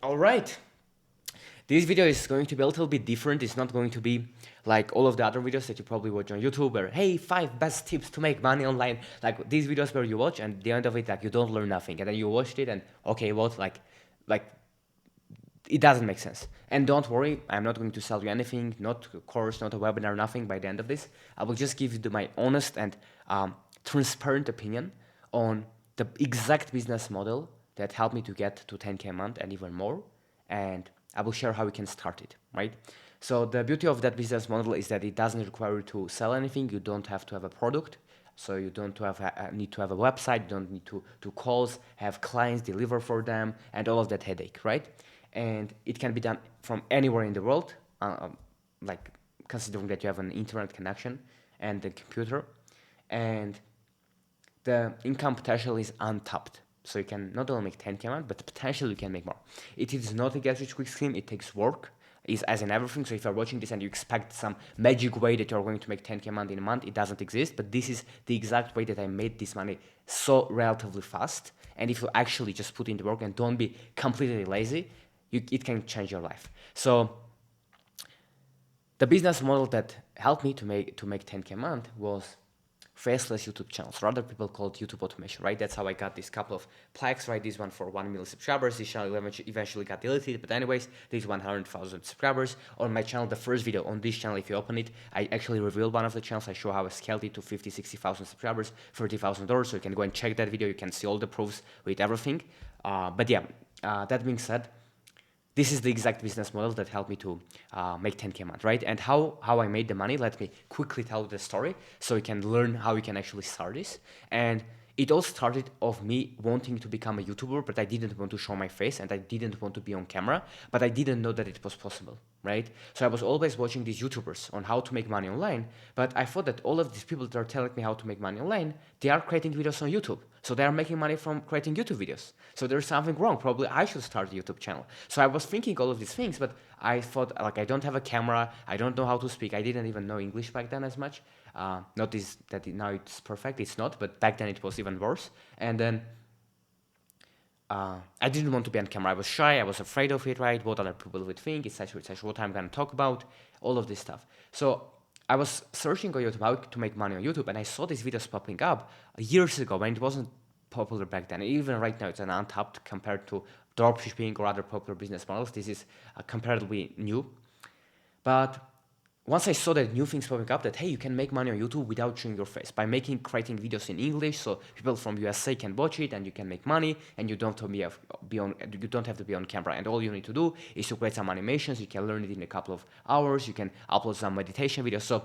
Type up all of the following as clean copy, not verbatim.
All right. This video is going to be a little bit different. It's not going to be like all of the other videos that you probably watch on YouTube where, hey, 5 best tips to make money online. Like these videos where you watch and at the end of it, like you don't learn nothing. And then you watched it and okay, what? Like it doesn't make sense. And don't worry, I'm not going to sell you anything, not a course, not a webinar, nothing by the end of this. I will just give you my honest and transparent opinion on the exact business model that helped me to get to 10K a month and even more. And I will share how we can start it, right? So the beauty of that business model is that it doesn't require you to sell anything. You don't have to have a product. So you don't need to have a website, you don't need to calls, have clients, deliver for them, and all of that headache, right? And it can be done from anywhere in the world, like considering that you have an internet connection and a computer. And the income potential is untapped. So you can not only make 10K a month, but potentially you can make more. It is not a get rich quick scheme, it takes work, is as in everything. So if you're watching this and you expect some magic way that you're going to make 10K a month in a month, it doesn't exist. But this is the exact way that I made this money so relatively fast. And if you actually just put in the work and don't be completely lazy, it can change your life. So the business model that helped me to make 10K a month was Faceless YouTube channels, or other people call it YouTube automation, right? That's how I got this couple of plaques, right? This one for 1 million subscribers. This channel eventually got deleted, but anyways, this 100,000 subscribers. On my channel, the first video on this channel, if you open it, I actually revealed one of the channels. I show how I scaled it to 50, 60,000 subscribers, $30,000. So you can go and check that video. You can see all the proofs with everything. But yeah, that being said, this is the exact business model that helped me to make 10K a month, right? And how I made the money, let me quickly tell the story so you can learn how you can actually start this. And it all started of me wanting to become a YouTuber, but I didn't want to show my face and I didn't want to be on camera, but I didn't know that it was possible, right? So I was always watching these YouTubers on how to make money online, but I thought that all of these people that are telling me how to make money online, they are creating videos on YouTube. So they are making money from creating YouTube videos. So there's something wrong. Probably I should start a YouTube channel. So I was thinking all of these things, but I thought like I don't have a camera, I don't know how to speak, I didn't even know English back then as much. Not this that now it's perfect, it's not, but back then it was even worse. And then I didn't want to be on camera. I was shy, I was afraid of it, right? What other people would think, etc., etc. What I'm gonna talk about, all of this stuff. So I was searching on YouTube how to make money on YouTube, and I saw these videos popping up years ago when it wasn't popular back then. Even right now, it's an untapped compared to dropshipping or other popular business models. This is comparatively new. But once I saw that new things popping up that hey, you can make money on YouTube without showing your face by creating videos in English, so people from USA can watch it and you can make money, and you don't have to you don't have to be on camera, and all you need to do is to create some animations. You can learn it in a couple of hours. You can upload some meditation videos. So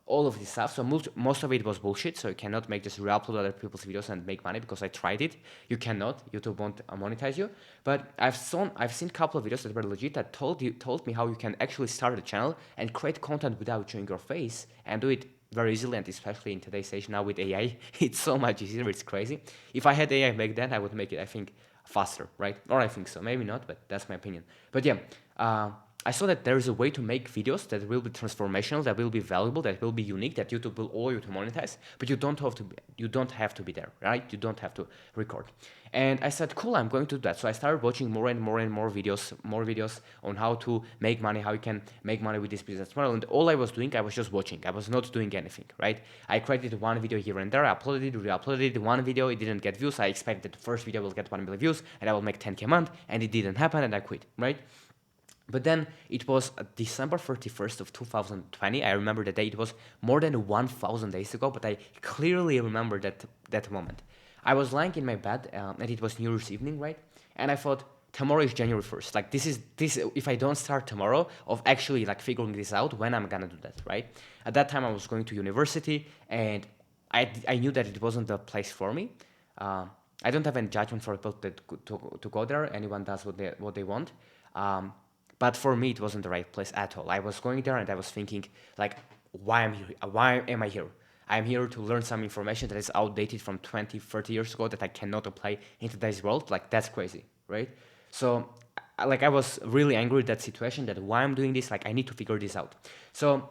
all of this stuff. So most of it was bullshit. So you cannot just re-upload other people's videos and make money because I tried it. You cannot. YouTube won't monetize you. But I've seen a couple of videos that were legit that told me how you can actually start a channel and create content without showing your face and do it very easily, and especially in today's age now with AI, it's so much easier. It's crazy. If I had AI back then, I would make it, I think, faster, right? Or I think so. Maybe not, but that's my opinion. But yeah, I saw that there is a way to make videos that will be transformational, that will be valuable, that will be unique, that YouTube will allow you to monetize, but you don't have to be there, right? You don't have to record. And I said, cool, I'm going to do that. So I started watching more and more videos on how to make money, how you can make money with this business model. And all I was doing, I was just watching. I was not doing anything, right? I created one video here and there, I uploaded it, re-uploaded it, one video, it didn't get views. I expected the first video will get 1 million views and I will make 10K a month, and it didn't happen, and I quit, right? But then it was December 31st of 2020. I remember the day. It was more than 1,000 days ago, but I clearly remember that moment. I was lying in my bed, and it was New Year's evening, right? And I thought, tomorrow is January 1st. Like this is this. If I don't start tomorrow of actually like figuring this out, when I'm gonna do that, right? At that time, I was going to university, and I knew that it wasn't the place for me. I don't have any judgment for people that to go there. Anyone does what they want. Um, but for me, it wasn't the right place at all. I was going there and I was thinking, like, why am I here? Why am I here? I'm here to learn some information that is outdated from 20, 30 years ago that I cannot apply in today's world. Like, that's crazy, right? So, like, I was really angry at that situation, that why I'm doing this, like, I need to figure this out. So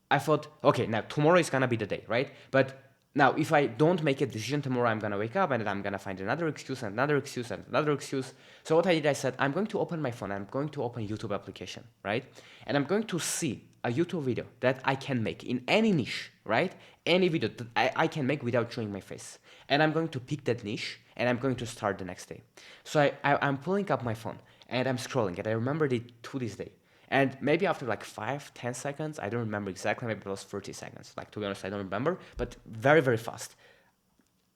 I thought, okay, now tomorrow is gonna be the day, right? But Now, if I don't make a decision tomorrow, I'm gonna wake up and then I'm gonna find another excuse and another excuse and another excuse. So what I did, I said, I'm going to open my phone. I'm going to open YouTube application, right? And I'm going to see a YouTube video that I can make in any niche, right? Any video that I can make without showing my face. And I'm going to pick that niche and I'm going to start the next day. So I'm pulling up my phone and I'm scrolling and I remembered it to this day. And maybe after like 5-10 seconds, I don't remember exactly, maybe it was 30 seconds. Like, to be honest, I don't remember, but very, very fast.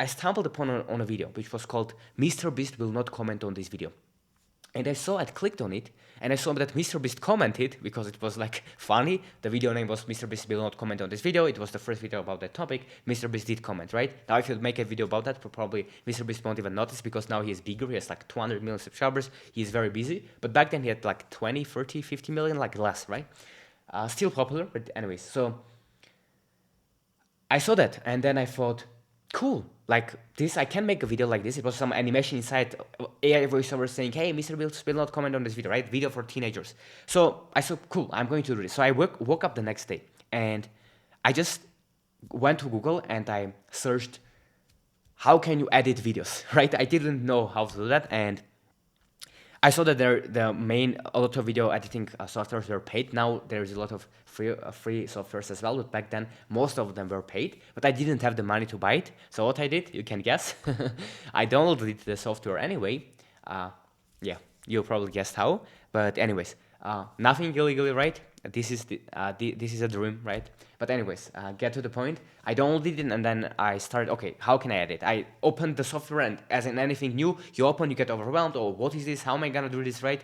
I stumbled upon on a video which was called Mr. Beast will not comment on this video. And I clicked on it, and I saw that Mr. Beast commented because it was like funny. The video name was Mr. Beast will not comment on this video. It was the first video about that topic. Mr. Beast did comment, right? Now, if you make a video about that, probably Mr. Beast won't even notice because now he is bigger. He has like 200 million subscribers. He's very busy. But back then he had like 20, 30, 50 million, like less, right? Still popular, but anyways. So I saw that, and then I thought, cool, like this, I can make a video like this. It was some animation inside AI voiceover saying, hey, Mr. Bills will not comment on this video, right? Video for teenagers. So I said, cool, I'm going to do this. So I woke up the next day and I just went to Google and I searched, how can you edit videos, right? I didn't know how to do that. And I saw that a lot of video editing softwares were paid. Now there's a lot of free softwares as well, but back then most of them were paid, but I didn't have the money to buy it. So what I did, you can guess, I downloaded the software anyway. Yeah, you probably guessed how, but anyways, nothing illegally, right? This is a dream, right? But anyways, get to the point. I downloaded it and then I started, okay, how can I edit? I opened the software and as in anything new, you get overwhelmed. Oh, what is this? How am I gonna do this, right?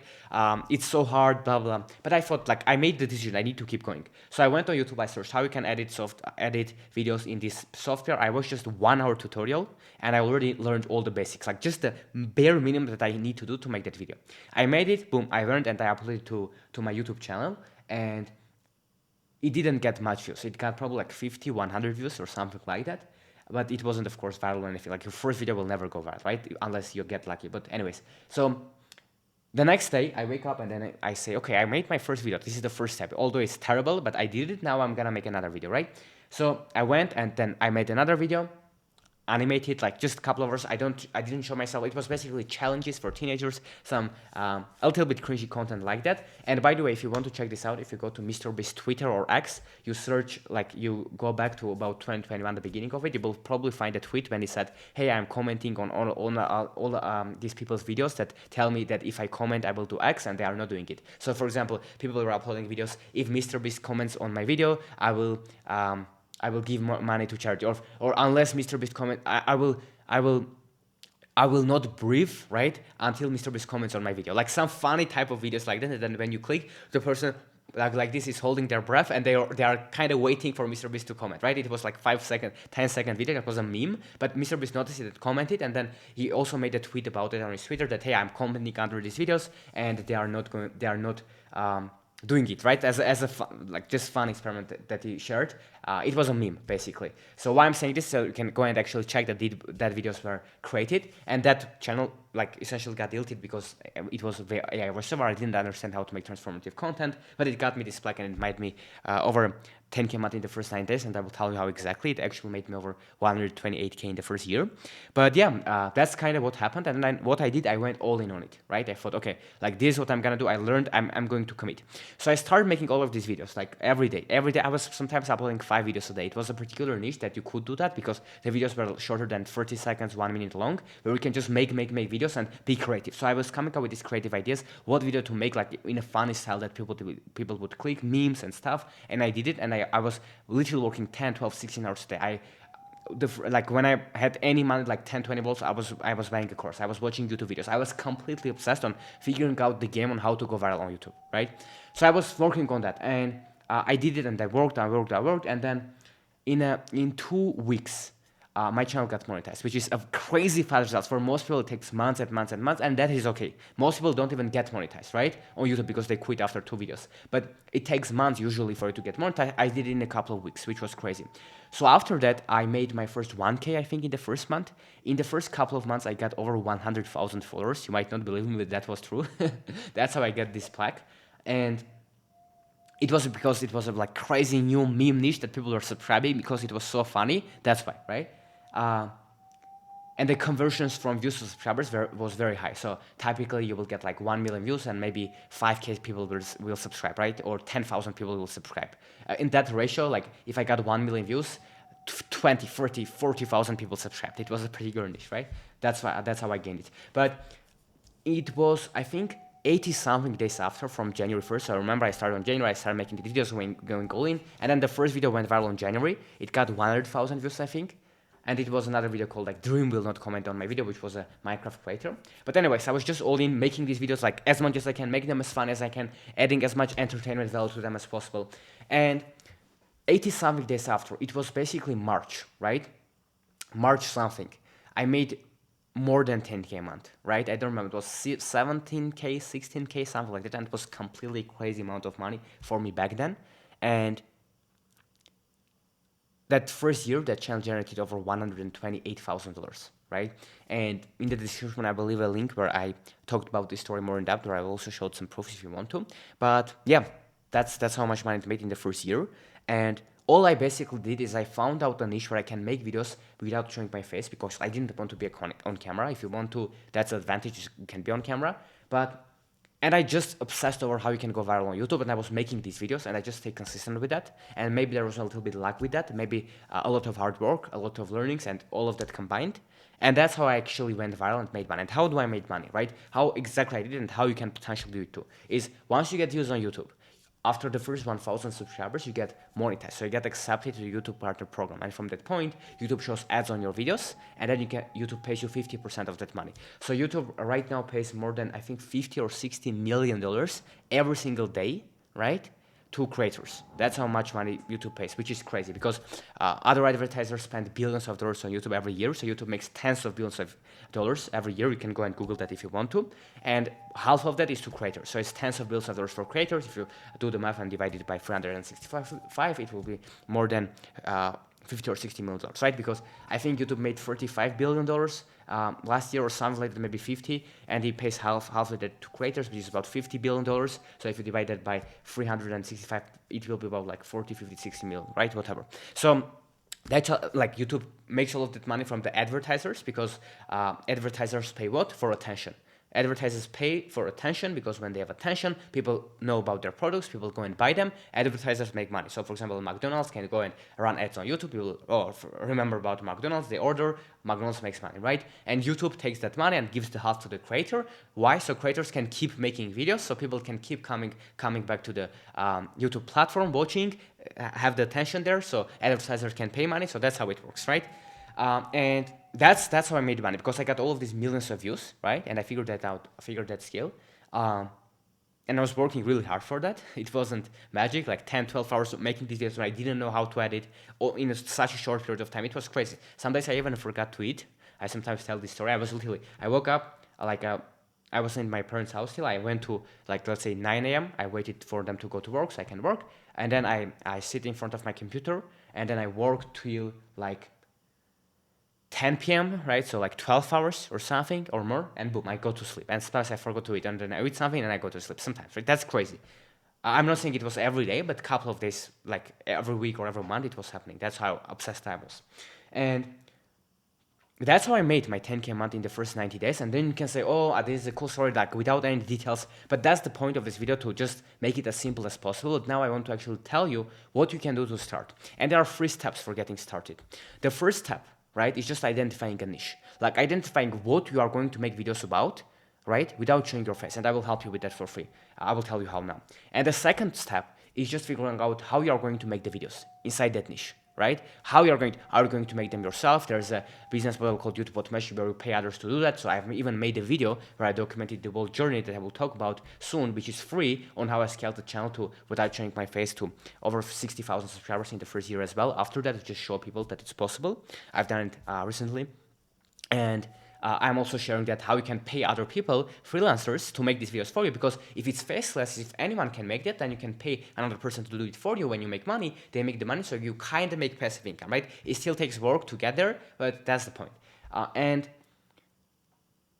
It's so hard, blah, blah. But I thought, like, I made the decision, I need to keep going. So I went on YouTube, I searched how you can edit videos in this software. I watched just 1 hour tutorial and I already learned all the basics, like just the bare minimum that I need to do to make that video. I made it, boom, I learned and I uploaded it to my YouTube channel. And it didn't get much views. It got probably like 50, 100 views or something like that. But it wasn't, of course, viral or anything. Like, your first video will never go viral, right? Unless you get lucky. But anyways, so the next day I wake up and then I say, okay, I made my first video. This is the first step. Although it's terrible, but I did it. Now I'm gonna make another video, right? So I went and then I made another video, animated, like just a couple of hours. I didn't show myself. It was basically challenges for teenagers, some a little bit cringy content like that. And by the way, if you want to check this out, if you go to Mr. Beast Twitter or X, you search, like, you go back to about 2021, the beginning of it, you will probably find a tweet when he said, hey, I'm commenting on all these people's videos that tell me that if I comment, I will do X, and they are not doing it. So for example, people were uploading videos. If Mr. Beast comments on my video, I will give more money to charity, or unless Mr. Beast comment, I will not breathe, right, until Mr. Beast comments on my video. Like some funny type of videos like that. And then when you click, the person like this is holding their breath and they are kind of waiting for Mr. Beast to comment, right? It was like 5-second, 10-second video. That was a meme, but Mr. Beast noticed it, commented, and then he also made a tweet about it on his Twitter that, hey, I'm commenting under these videos and they are not doing it, right? As a just fun experiment that he shared. It was a meme, basically. So why I'm saying this, so you can go and actually check that videos were created, and that channel like essentially got deleted because it was AI voiceover. I didn't understand how to make transformative content, but it got me this plaque and it made me over 10K month in the first 9 days, and I will tell you how exactly. It actually made me over 128K in the first year. But yeah, that's kind of what happened. And then what I did, I went all in on it, right? I thought, okay, like this is what I'm gonna do. I learned, I'm going to commit. So I started making all of these videos, like every day. Every day I was sometimes uploading 5 videos a day. It was a particular niche that you could do that because the videos were shorter than 30 seconds, 1 minute long, where we can just make videos and be creative. So I was coming up with these creative ideas, what video to make, like in a funny style that people would click, memes and stuff. And I did it, and I was literally working 10, 12, 16 hours a day. Like when I had any money, like 10, 20 bucks, I was buying a course. I was watching YouTube videos. I was completely obsessed on figuring out the game on how to go viral on YouTube, right? So I was working on that, and I did it, and I worked, and then in 2 weeks, my channel got monetized, which is a crazy fast result. For most people, it takes months and months and months, and that is okay. Most people don't even get monetized, right, on YouTube because they quit after 2 videos. But it takes months usually for it to get monetized. I did it in a couple of weeks, which was crazy. So after that, I made my first 1K, I think, in the first month. In the first couple of months, I got over 100,000 followers. You might not believe me, but that was true. That's how I got this plaque. And it was because it was a like crazy new meme niche that people were subscribing because it was so funny. That's why, right? And the conversions from views to subscribers was very high. So typically you will get like 1 million views and maybe 5K people will subscribe, right? Or 10,000 people will subscribe. In that ratio, like if I got 1 million views, 20, 30, 40,000 people subscribed. It was a pretty good niche, right? That's how I gained it. But it was, I think, 80 something days after, from January 1st. So I remember I started on January, I started making the videos going all in. And then the first video went viral in January. It got 100,000 views, I think. And it was another video called like Dream Will Not Comment on My Video, which was a Minecraft creator. But anyways, I was just all in making these videos like as much as I can, making them as fun as I can, adding as much entertainment value to them as possible. And 80 something days after, it was basically March, right? March something. I made more than 10K a month, right? I don't remember, it was 17K, 16K, something like that. And it was completely crazy amount of money for me back then. And that first year, that channel generated over $128,000, right? And in the description, I will leave a link where I talked about this story more in depth, where I also showed some proofs if you want to. But yeah, that's how much money I made in the first year. And all I basically did is I found out a niche where I can make videos without showing my face, because I didn't want to be on camera. If you want to, that's an advantage, you can be on camera. And I just obsessed over how you can go viral on YouTube, and I was making these videos, and I just stayed consistent with that. And maybe there was a little bit of luck with that, maybe a lot of hard work, a lot of learnings, and all of that combined. And that's how I actually went viral and made money. And how do I make money, right? How exactly I did it, and how you can potentially do it too, is once you get views on YouTube, after the first 1,000 subscribers, you get monetized. So you get accepted to the YouTube Partner Program. And from that point, YouTube shows ads on your videos, and then YouTube pays you 50% of that money. So YouTube right now pays more than, I think, $50 or $60 million every single day, right, to creators. That's how much money YouTube pays, which is crazy, because other advertisers spend billions of dollars on YouTube every year. So YouTube makes tens of billions of dollars every year. You can go and Google that if you want to. And half of that is to creators. So it's tens of billions of dollars for creators. If you do the math and divide it by 365, it will be more than 50 or 60 million dollars, right? Because I think YouTube made $35 billion last year or something like that, maybe 50, and he pays half of that to creators, which is about $50 billion. So if you divide that by 365, it will be about like 40, 50, 60 million, right? Whatever. So that's like YouTube makes all of that money from the advertisers, because advertisers pay what? For attention. Advertisers pay for attention because when they have attention, people know about their products, people go and buy them, advertisers make money. So for example, McDonald's can go and run ads on YouTube, people remember about McDonald's, they order, McDonald's makes money, right? And YouTube takes that money and gives the half to the creator. Why? So creators can keep making videos, so people can keep coming back to the YouTube platform, watching, have the attention there, so advertisers can pay money, so that's how it works, right? And that's how I made money, because I got all of these millions of views, right? And I figured that out, figured that scale. And I was working really hard for that. It wasn't magic, like 10, 12 hours of making these videos when I didn't know how to edit in such a short period of time. It was crazy. Some days I even forgot to eat. I sometimes tell this story. I woke up, I was in my parents' house till I went to, like, let's say 9 a.m. I waited for them to go to work so I can work. And then I sit in front of my computer, and then I work till like 10 p.m., right? So like 12 hours or something or more, and boom, I go to sleep. And sometimes I forgot to eat, and then I eat something and I go to sleep sometimes, right? That's crazy. I'm not saying it was every day, but a couple of days, like every week or every month, it was happening. That's how obsessed I was. And that's how I made my 10K a month in the first 90 days. And then you can say, oh, this is a cool story, like without any details. But that's the point of this video, to just make it as simple as possible. Now I want to actually tell you what you can do to start. And there are 3 steps for getting started. The first step, right, is just identifying a niche. Like identifying what you are going to make videos about, right, without showing your face. And I will help you with that for free. I will tell you how now. And the second step is just figuring out how you are going to make the videos inside that niche, right? Are you going to make them yourself? There's a business model called YouTube Automation where you pay others to do that. So I've even made a video where I documented the whole journey that I will talk about soon, which is free, on how I scaled the channel to, without showing my face, to over 60,000 subscribers in the first year as well. After that, I just show people that it's possible. I've done it recently. And I'm also sharing that how you can pay other people, freelancers, to make these videos for you, because if it's faceless, if anyone can make that, then you can pay another person to do it for you. When you make money, they make the money, so you kind of make passive income, right? It still takes work to get there, but that's the point. And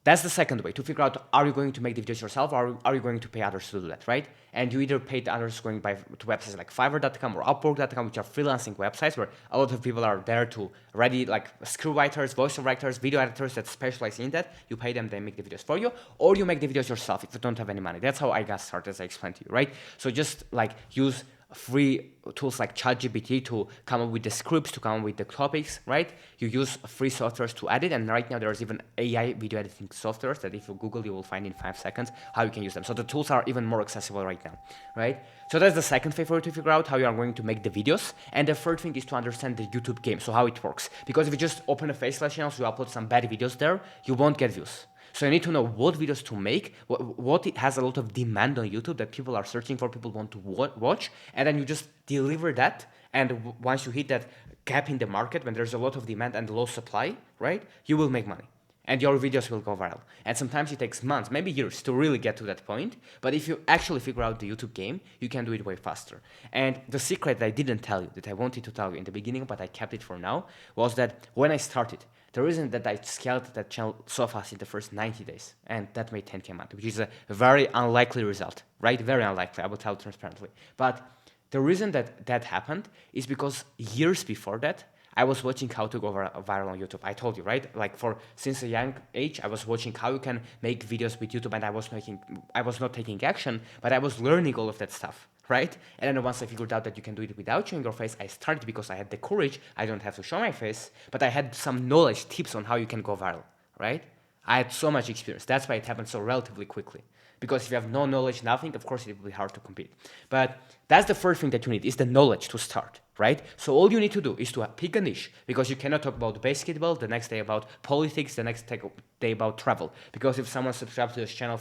That's the second way to figure out, are you going to make the videos yourself, or are you going to pay others to do that, right? And you either pay others going to websites like Fiverr.com or Upwork.com, which are freelancing websites where a lot of people are there to ready, like script writers, voiceover writers, video editors that specialize in that. You pay them, they make the videos for you, or you make the videos yourself if you don't have any money. That's how I got started, as I explained to you, right? So just like use free tools like ChatGPT to come up with the scripts, to come up with the topics, right? You use free softwares to edit, and right now there's even AI video editing softwares that if you Google, you will find in 5 seconds how you can use them. So the tools are even more accessible right now, right? So that's the second thing for you to figure out how you are going to make the videos. And the third thing is to understand the YouTube game, so how it works. Because if you just open a Faceless channel, so you upload some bad videos there, you won't get views. So you need to know what videos to make, what it has a lot of demand on YouTube that people are searching for, people want to watch, and then you just deliver that. And once you hit that gap in the market, when there's a lot of demand and low supply, right, you will make money. And your videos will go viral. And sometimes it takes months, maybe years, to really get to that point. But if you actually figure out the YouTube game, you can do it way faster. And the secret that I didn't tell you, that I wanted to tell you in the beginning, but I kept it for now, was that when I started, the reason that I scaled that channel so fast in the first 90 days, and that made 10K a month, which is a very unlikely result, right? Very unlikely, I will tell you transparently. But the reason that that happened is because years before that, I was watching how to go viral on YouTube. I told you, right? Like since a young age, I was watching how you can make videos with YouTube, and I was not taking action, but I was learning all of that stuff, right? And then once I figured out that you can do it without showing your face, I started because I had the courage. I don't have to show my face, but I had some knowledge, tips on how you can go viral, right? I had so much experience. That's why it happened so relatively quickly. Because if you have no knowledge, nothing, of course it will be hard to compete. But that's the first thing that you need, is the knowledge to start, right? So all you need to do is to pick a niche, because you cannot talk about basketball, the next day about politics, the next day about travel. Because if someone subscribes to your channel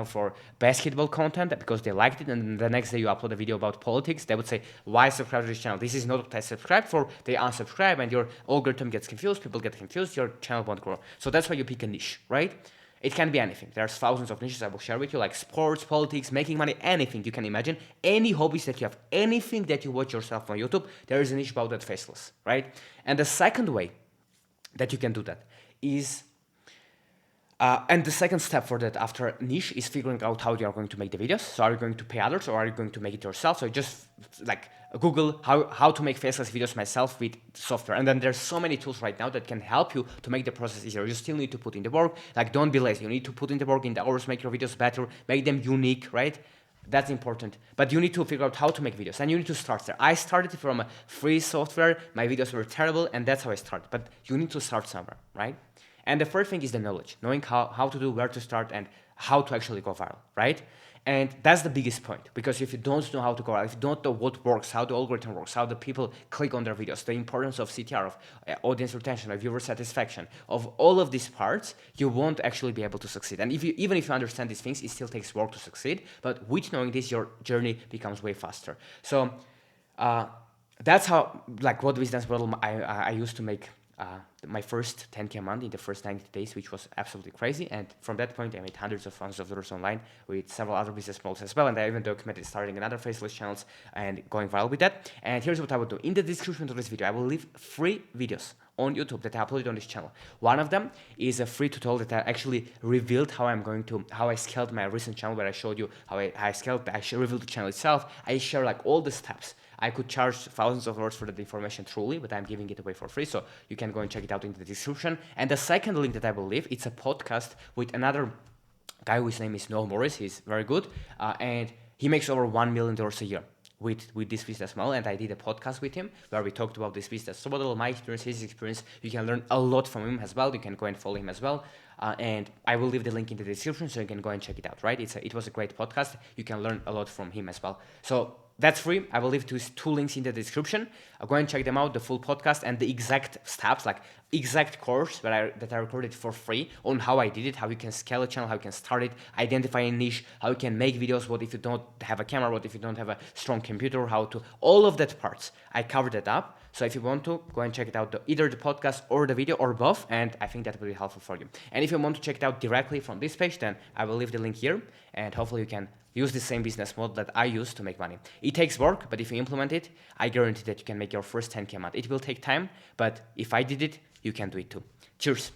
for basketball content because they liked it, and the next day you upload a video about politics, they would say, why subscribe to this channel? This is not what I subscribed for. They unsubscribe, and your algorithm gets confused, people get confused, your channel won't grow. So that's why you pick a niche, right? It can be anything. There's thousands of niches I will share with you, like sports, politics, making money, anything you can imagine. Any hobbies that you have, anything that you watch yourself on YouTube, there is a niche about that, Faceless, right? And the second way that you can do that is, and the second step for that after niche is figuring out how you are going to make the videos. So are you going to pay others, or are you going to make it yourself? So just like Google how to make Faceless videos myself with software. And then there's so many tools right now that can help you to make the process easier. You still need to put in the work. Like, don't be lazy. You need to put in the work, in the hours, make your videos better, make them unique, right? That's important. But you need to figure out how to make videos, and you need to start there. I started from a free software. My videos were terrible, and that's how I started. But you need to start somewhere, right? And the third thing is the knowledge, knowing how to do, where to start, and how to actually go viral, right? And that's the biggest point, because if you don't know how to go viral, if you don't know what works, how the algorithm works, how the people click on their videos, the importance of CTR, of audience retention, of viewer satisfaction, of all of these parts, you won't actually be able to succeed. And even if you understand these things, it still takes work to succeed. But with knowing this, your journey becomes way faster. So that's how, like, what business model I used to make my first 10K a month in the first 90 days, which was absolutely crazy. And from that point, I made hundreds of thousands of dollars online with several other business models as well. And I even documented starting another Faceless channels and going viral with that. And here's what I would do. In the description to this video, I will leave 3 videos on YouTube that I uploaded on this channel. One of them is a free tutorial that I actually revealed how I scaled my recent channel, where I showed you how I scaled, I revealed the channel itself. I share like all the steps. I could charge thousands of dollars for that information truly, but I'm giving it away for free, so you can go and check it out in the description. And the second link that I will leave, it's a podcast with another guy whose name is Noel Morris. He's very good, and he makes over $1 million a year with this business model. And I did a podcast with him where we talked about this business model, my experience, his experience. You can learn a lot from him as well. You can go and follow him as well. And I will leave the link in the description so you can go and check it out, right? It was a great podcast. You can learn a lot from him as well. So that's free. I will leave 2 links in the description. Go and check them out, the full podcast and the exact steps, like exact course that I recorded for free on how I did it, how you can scale a channel, how you can start it, identify a niche, how you can make videos, what if you don't have a camera, what if you don't have a strong computer, how to, all of that parts. I covered that up. So if you want to, go and check it out, either the podcast or the video or both, and I think that will be helpful for you. And if you want to check it out directly from this page, then I will leave the link here, and hopefully you can use the same business model that I use to make money. It takes work, but if you implement it, I guarantee that you can make your first 10K a month. It will take time, but if I did it, you can do it too. Cheers.